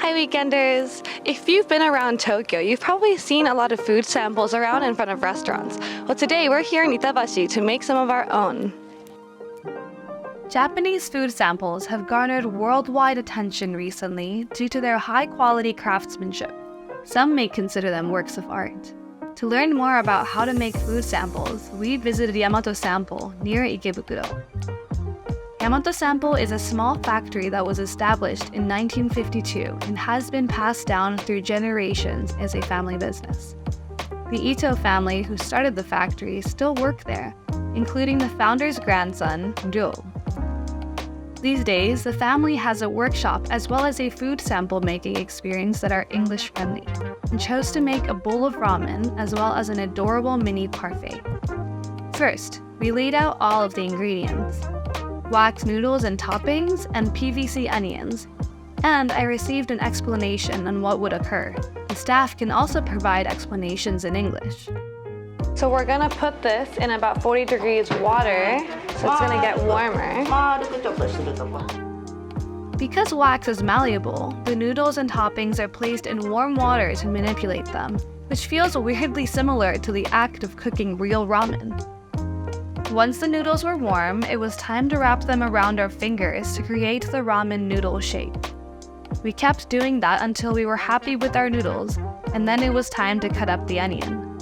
Hi weekenders! If you've been around Tokyo, you've probably seen a lot of food samples around in front of restaurants. Well, today we're here in Itabashi to make some of our own. Japanese food samples have garnered worldwide attention recently due to their high-quality craftsmanship. Some may consider them works of art. To learn more about how to make food samples, we visited Yamato Sample near Ikebukuro. Yamato Sample is a small factory that was established in 1952 and has been passed down through generations as a family business. The Ito family who started the factory still work there, including the founder's grandson, Ryo. These days, the family has a workshop as well as a food sample making experience that are English-friendly, and chose to make a bowl of ramen as well as an adorable mini parfait. First, we laid out all of the ingredients: wax noodles and toppings, and PVC onions, and I received an explanation on what would occur. The staff can also provide explanations in English. So we're gonna put this in about 40 degrees water, so it's gonna get warmer. Because wax is malleable, the noodles and toppings are placed in warm water to manipulate them, which feels weirdly similar to the act of cooking real ramen. Once the noodles were warm, it was time to wrap them around our fingers to create the ramen noodle shape. We kept doing that until we were happy with our noodles, and then it was time to cut up the onion.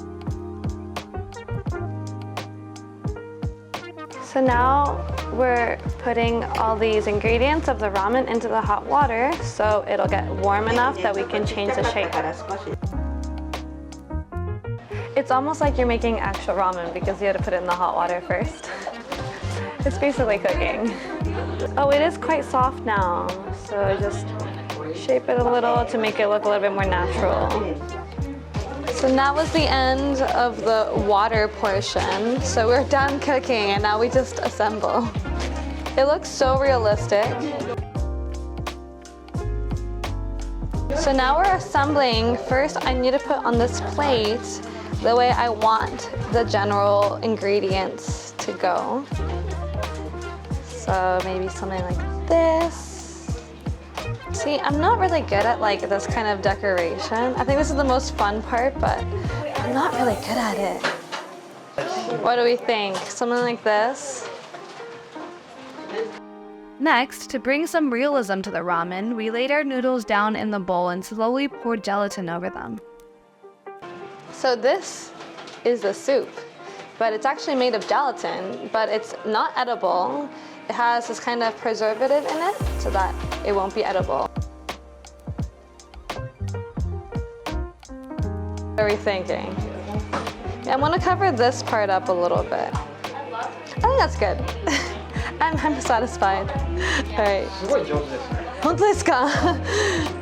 So now we're putting all these ingredients of the ramen into the hot water so it'll get warm enough that we can change the shape. It's almost like you're making actual ramen because you had to put it in the hot water first. It's basically cooking. Oh, it is quite soft now, so just shape it a little to make it look a little bit more natural. So that was the end of the water portion. So we're done cooking and now we just assemble. It looks so realistic. So now we're assembling. First, I need to put on this plate the way I want the general ingredients to go. So maybe something like this. See, I'm not really good at like this kind of decoration. I think this is the most fun part, but I'm not really good at it. What do we think? Something like this? Next, to bring some realism to the ramen, we laid our noodles down in the bowl and slowly poured gelatin over them. So this is the soup, but it's actually made of gelatin, but it's not edible. It has this kind of preservative in it so that it won't be edible. What are we thinking? Yeah, I'm gonna cover this part up a little bit. I think that's good. I'm satisfied. All right.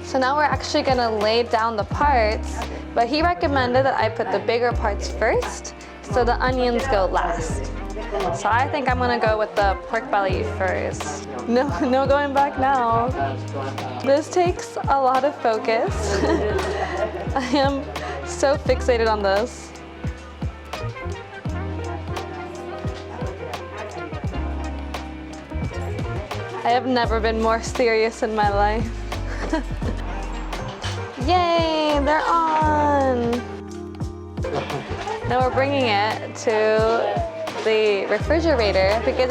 So now we're actually gonna lay down the parts, but he recommended that I put the bigger parts first, so the onions go last. So I think I'm gonna go with the pork belly first. No going back now. This takes a lot of focus. I am so fixated on this. I have never been more serious in my life. Yay, they're on! Now we're bringing it to the refrigerator because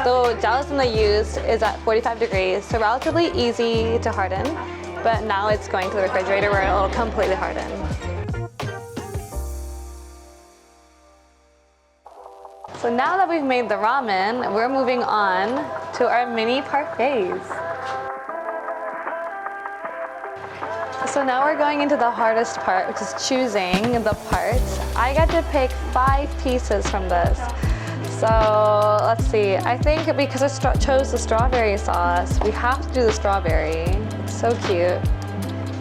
the gelatin they used is at 45 degrees, so relatively easy to harden, but now it's going to the refrigerator where it'll completely harden. So now that we've made the ramen, we're moving on to our mini parfaits. So now we're going into the hardest part, which is choosing the parts. I got to pick 5 pieces from this. So let's see, I think because I chose the strawberry sauce, we have to do the strawberry. It's so cute.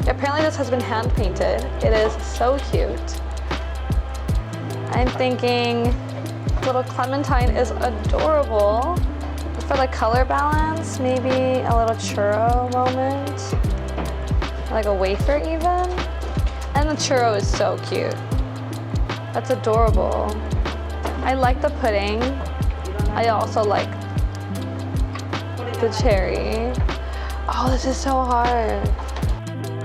Apparently this has been hand painted. It is so cute. I'm thinking little clementine is adorable. For the color balance, maybe a little churro moment. Like a wafer even. And the churro is so cute. That's adorable. I like the pudding. I also like the cherry. Oh, this is so hard.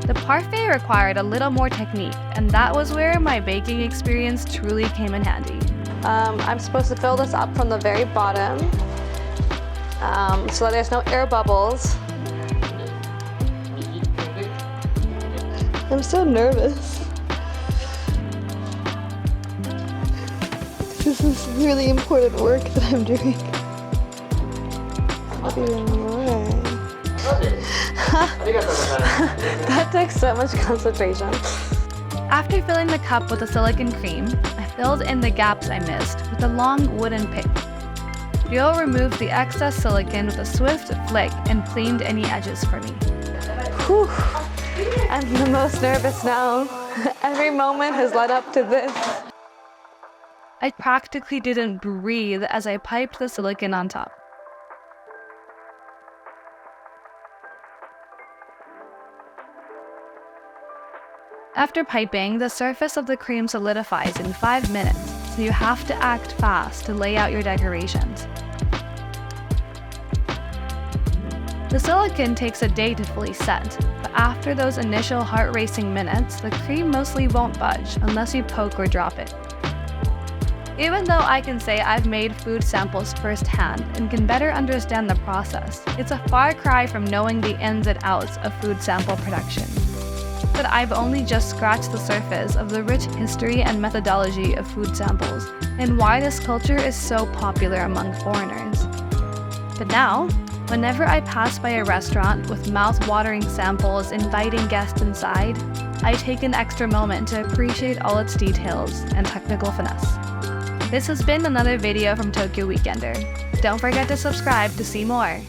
The Parfait required a little more technique, and that was where my baking experience truly came in handy. I'm supposed to fill this up from the very bottom so that there's no air bubbles. I'm so nervous. This is really important work that I'm doing. That took so much concentration. After filling the cup with the silicone cream, I filled in the gaps I missed with a long wooden pick. Ryo removed the excess silicone with a swift flick and cleaned any edges for me. Whew. I'm the most nervous now. Every moment has led up to this. I practically didn't breathe as I piped the silicone on top. After piping, the surface of the cream solidifies in 5 minutes, so you have to act fast to lay out your decorations. The silicone takes a day to fully set, but after those initial heart-racing minutes, the cream mostly won't budge unless you poke or drop it. Even though I can say I've made food samples firsthand and can better understand the process, it's a far cry from knowing the ins and outs of food sample production. But I've only just scratched the surface of the rich history and methodology of food samples and why this culture is so popular among foreigners. But now, whenever I pass by a restaurant with mouth-watering samples inviting guests inside, I take an extra moment to appreciate all its details and technical finesse. This has been another video from Tokyo Weekender. Don't forget to subscribe to see more.